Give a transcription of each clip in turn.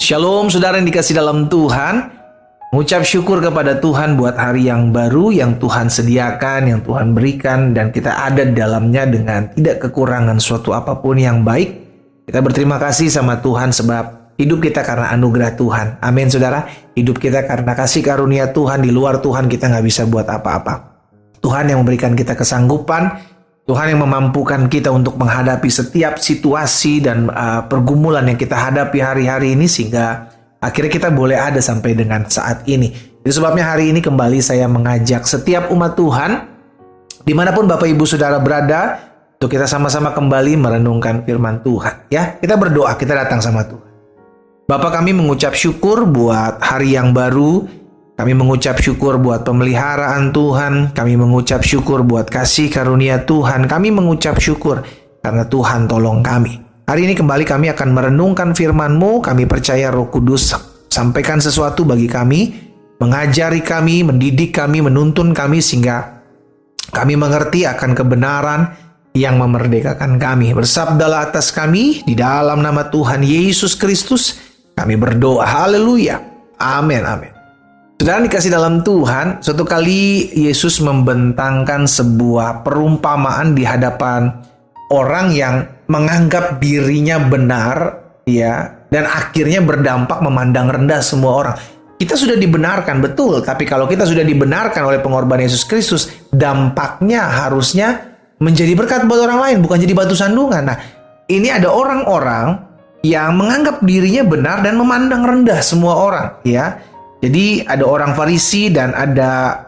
Shalom saudara yang dikasih dalam Tuhan. Mengucap syukur kepada Tuhan buat hari yang baru yang Tuhan sediakan, yang Tuhan berikan, dan kita ada di dalamnya dengan tidak kekurangan suatu apapun yang baik. Kita berterima kasih sama Tuhan sebab hidup kita karena anugerah Tuhan. Amin saudara. Hidup kita karena kasih karunia Tuhan. Di luar Tuhan kita nggak bisa buat apa-apa. Tuhan yang memberikan kita kesanggupan, Tuhan yang memampukan kita untuk menghadapi setiap situasi dan pergumulan yang kita hadapi hari-hari ini sehingga akhirnya kita boleh ada sampai dengan saat ini. Itu sebabnya hari ini kembali saya mengajak setiap umat Tuhan dimanapun Bapak Ibu Saudara berada untuk kita sama-sama kembali merenungkan firman Tuhan. Ya, kita berdoa, kita datang sama Tuhan. Bapa, kami mengucap syukur buat hari yang baru. Kami mengucap syukur buat pemeliharaan Tuhan. Kami mengucap syukur buat kasih karunia Tuhan. Kami mengucap syukur karena Tuhan tolong kami. Hari ini kembali kami akan merenungkan firman-Mu. Kami percaya Roh Kudus sampaikan sesuatu bagi kami, mengajari kami, mendidik kami, menuntun kami sehingga kami mengerti akan kebenaran yang memerdekakan kami. Bersabdalah atas kami di dalam nama Tuhan Yesus Kristus. Kami berdoa. Haleluya. Amin. Amin. Saudara dikasih dalam Tuhan, suatu kali Yesus membentangkan sebuah perumpamaan di hadapan orang yang menganggap dirinya benar, ya, dan akhirnya berdampak memandang rendah semua orang. Kita sudah dibenarkan, betul, tapi kalau kita sudah dibenarkan oleh pengorbanan Yesus Kristus, dampaknya harusnya menjadi berkat buat orang lain, bukan jadi batu sandungan. Nah, ini ada orang-orang yang menganggap dirinya benar dan memandang rendah semua orang, ya. Jadi ada orang Farisi dan ada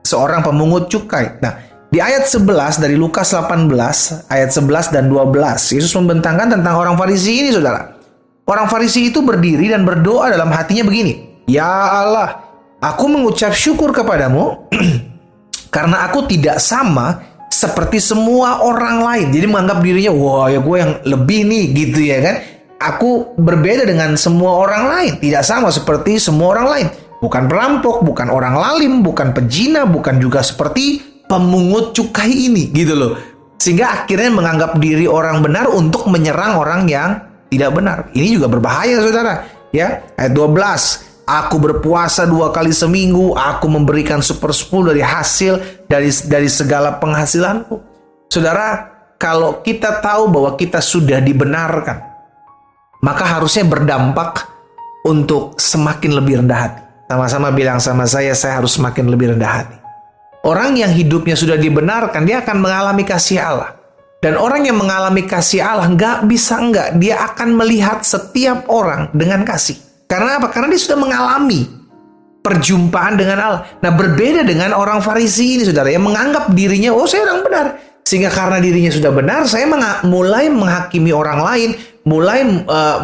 seorang pemungut cukai. Nah, di ayat 11 dari Lukas 18, ayat 11 dan 12, Yesus membentangkan tentang orang Farisi ini, saudara. Orang Farisi itu berdiri dan berdoa dalam hatinya begini. Ya Allah, aku mengucap syukur kepadamu karena aku tidak sama seperti semua orang lain. Jadi menganggap dirinya, wah ya gue yang lebih nih gitu ya kan. Aku berbeda dengan semua orang lain, tidak sama seperti semua orang lain. Bukan perampok, bukan orang lalim, bukan pezina, bukan juga seperti pemungut cukai ini, gitu loh. Sehingga akhirnya menganggap diri orang benar untuk menyerang orang yang tidak benar. Ini juga berbahaya, saudara. Ya, ayat 12. Aku berpuasa 2 kali seminggu, aku memberikan 1/10 dari hasil dari segala penghasilanku. Saudara, kalau kita tahu bahwa kita sudah dibenarkan, maka harusnya berdampak untuk semakin lebih rendah hati. Sama-sama bilang sama saya harus semakin lebih rendah hati. Orang yang hidupnya sudah dibenarkan, dia akan mengalami kasih Allah. Dan orang yang mengalami kasih Allah, nggak bisa enggak, dia akan melihat setiap orang dengan kasih. Karena apa? Karena dia sudah mengalami perjumpaan dengan Allah. Nah, berbeda dengan orang Farisi ini, saudara, yang menganggap dirinya, oh saya orang benar. Sehingga karena dirinya sudah benar, saya mulai menghakimi orang lain, mulai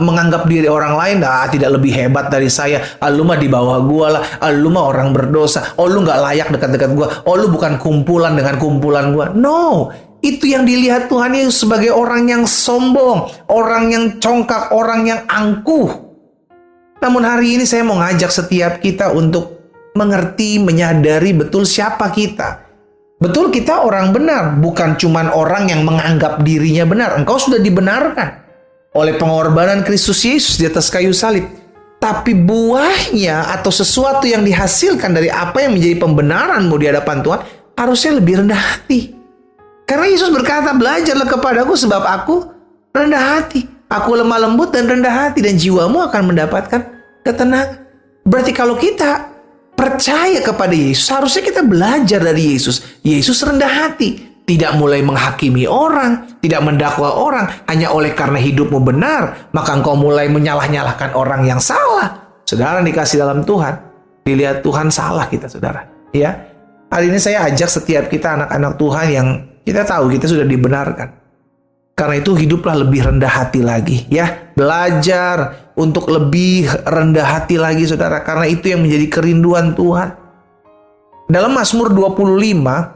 menganggap diri orang lain tidak lebih hebat dari saya. Lu mah di bawah gua lah. Lu mah orang berdosa. Oh, lu nggak layak dekat-dekat gua. Oh, lu bukan kumpulan dengan kumpulan gua. No, itu yang dilihat Tuhan Yesus sebagai orang yang sombong, orang yang congkak, orang yang angkuh. Namun hari ini saya mau ngajak setiap kita untuk mengerti, menyadari betul siapa kita. Betul, kita orang benar, bukan cuman orang yang menganggap dirinya benar. Engkau sudah dibenarkan oleh pengorbanan Kristus Yesus di atas kayu salib. Tapi buahnya atau sesuatu yang dihasilkan dari apa yang menjadi pembenaranmu di hadapan Tuhan harusnya lebih rendah hati. Karena Yesus berkata, belajarlah kepadaku sebab aku rendah hati. Aku lemah lembut dan rendah hati dan jiwamu akan mendapatkan ketenangan. Berarti kalau kita percaya kepada Yesus, harusnya kita belajar dari Yesus. Yesus rendah hati. Tidak mulai menghakimi orang, tidak mendakwa orang, hanya oleh karena hidupmu benar, maka engkau mulai menyalah-nyalahkan orang yang salah. Saudara dikasih dalam Tuhan, dilihat Tuhan salah kita, saudara. Ya, hari ini saya ajak setiap kita anak-anak Tuhan yang kita tahu kita sudah dibenarkan. Karena itu hiduplah lebih rendah hati lagi, ya. Belajar untuk lebih rendah hati lagi, saudara. Karena itu yang menjadi kerinduan Tuhan. Dalam Mazmur 25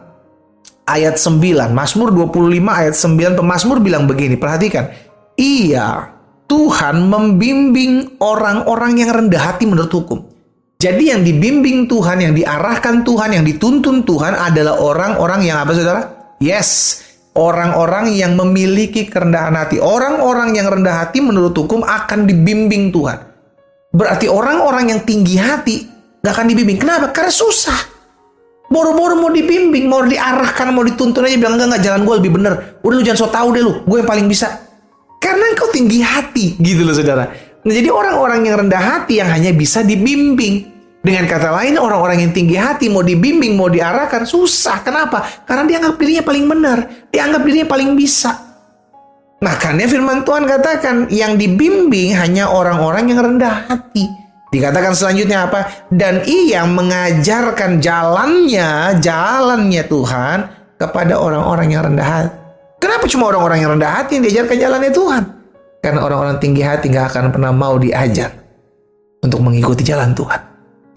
ayat 9, Mazmur 25 ayat 9, pemazmur bilang begini, perhatikan. Iya, Tuhan membimbing orang-orang yang rendah hati menurut hukum. Jadi yang dibimbing Tuhan, yang diarahkan Tuhan, yang dituntun Tuhan adalah orang-orang yang apa, saudara? Yes, Orang-orang yang memiliki kerendahan hati. Orang-orang yang rendah hati menurut hukum akan dibimbing Tuhan. Berarti orang-orang yang tinggi hati gak akan dibimbing. Kenapa? Karena susah. Boro-boro mau dibimbing, mau diarahkan, mau dituntun aja bilang enggak, jalan gue lebih bener. Udah lu jangan so tau deh lu, gue yang paling bisa. Karena engkau tinggi hati, gitu loh saudara. Nah, jadi orang-orang yang rendah hati yang hanya bisa dibimbing. Dengan kata lain, orang-orang yang tinggi hati mau dibimbing, mau diarahkan, susah. Kenapa? Karena dia anggap dirinya paling benar. Dia anggap dirinya paling bisa. Makanya firman Tuhan katakan, yang dibimbing hanya orang-orang yang rendah hati. Dikatakan selanjutnya apa? Dan ia mengajarkan jalannya Tuhan kepada orang-orang yang rendah hati. Kenapa cuma orang-orang yang rendah hati yang diajarkan jalannya Tuhan? Karena orang-orang tinggi hati gak akan pernah mau diajar untuk mengikuti jalan Tuhan.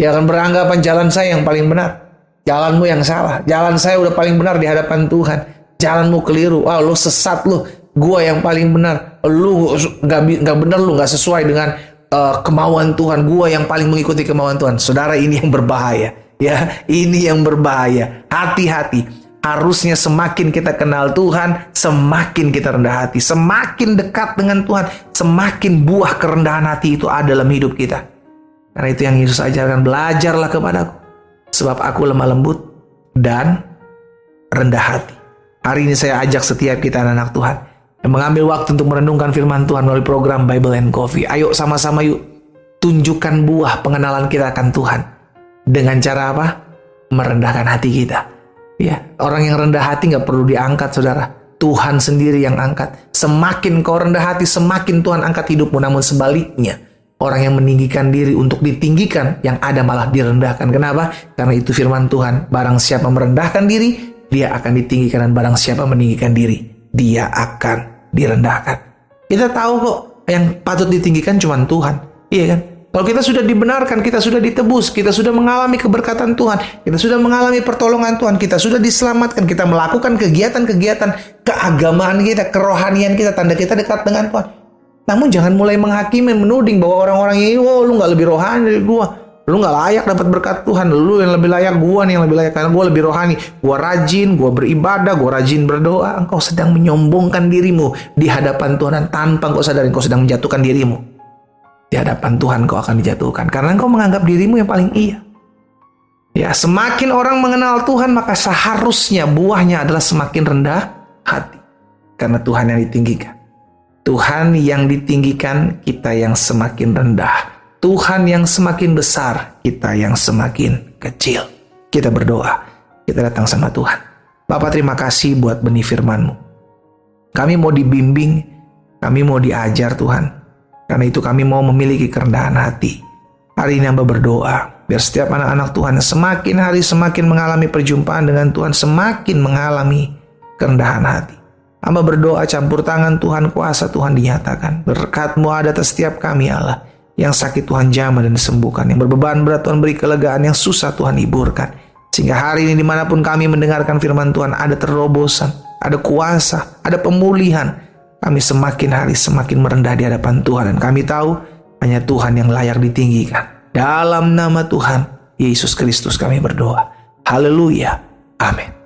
Dia akan beranggapan jalan saya yang paling benar. Jalanmu yang salah. Jalan saya udah paling benar di hadapan Tuhan. Jalanmu keliru. Wah, lu sesat lu. Gua yang paling benar. Lu gak benar, lu gak sesuai dengan kemauan Tuhan. Gua yang paling mengikuti kemauan Tuhan. Saudara, ini yang berbahaya. Ya, ini yang berbahaya. Hati-hati. Harusnya semakin kita kenal Tuhan, semakin kita rendah hati. Semakin dekat dengan Tuhan, semakin buah kerendahan hati itu ada dalam hidup kita. Karena itu yang Yesus ajarkan, belajarlah kepadaku, sebab aku lemah lembut dan rendah hati. Hari ini saya ajak setiap kita anak-anak Tuhan yang mengambil waktu untuk merenungkan firman Tuhan melalui program Bible and Coffee. Ayo sama-sama yuk, tunjukkan buah pengenalan kita akan Tuhan. Dengan cara apa? Merendahkan hati kita. Ya, orang yang rendah hati gak perlu diangkat, saudara. Tuhan sendiri yang angkat. Semakin kau rendah hati, semakin Tuhan angkat hidupmu. Namun sebaliknya, orang yang meninggikan diri untuk ditinggikan, yang ada malah direndahkan. Kenapa? Karena itu firman Tuhan. Barang siapa merendahkan diri, dia akan ditinggikan. Dan barang siapa meninggikan diri, dia akan direndahkan. Kita tahu kok, yang patut ditinggikan cuma Tuhan. Iya kan? Kalau kita sudah dibenarkan, kita sudah ditebus, kita sudah mengalami keberkatan Tuhan, kita sudah mengalami pertolongan Tuhan, kita sudah diselamatkan, kita melakukan kegiatan-kegiatan keagamaan kita, kerohanian kita, tanda kita dekat dengan Tuhan. Namun jangan mulai menghakimi, menuding bahwa orang-orang ini, lu gak lebih rohani dari gua. Lu gak layak dapat berkat Tuhan. Lu yang lebih layak, gua nih yang lebih layak. Karena gua lebih rohani. Gua rajin, gua beribadah, gua rajin berdoa. Engkau sedang menyombongkan dirimu di hadapan Tuhan. Dan tanpa engkau sadari, engkau sedang menjatuhkan dirimu. Di hadapan Tuhan kau akan dijatuhkan. Karena engkau menganggap dirimu yang paling iya. Ya, semakin orang mengenal Tuhan, maka seharusnya buahnya adalah semakin rendah hati. Karena Tuhan yang ditinggikan. Tuhan yang ditinggikan, kita yang semakin rendah. Tuhan yang semakin besar, kita yang semakin kecil. Kita berdoa, kita datang sama Tuhan. Bapa, terima kasih buat benih firman-Mu. Kami mau dibimbing, kami mau diajar Tuhan. Karena itu kami mau memiliki kerendahan hati. Hari ini hamba berdoa, biar setiap anak-anak Tuhan semakin hari semakin mengalami perjumpaan dengan Tuhan, semakin mengalami kerendahan hati. Hamba berdoa, campur tangan Tuhan, kuasa Tuhan dinyatakan. Berkat-Mu ada atas setiap kami Allah. Yang sakit Tuhan jamah dan disembuhkan. Yang berbeban berat Tuhan beri kelegaan. Yang susah Tuhan hiburkan. Sehingga hari ini dimanapun kami mendengarkan firman Tuhan, ada terobosan, ada kuasa, ada pemulihan. Kami semakin hari semakin merendah di hadapan Tuhan. Dan kami tahu hanya Tuhan yang layak ditinggikan. Dalam nama Tuhan Yesus Kristus kami berdoa. Haleluya. Amin.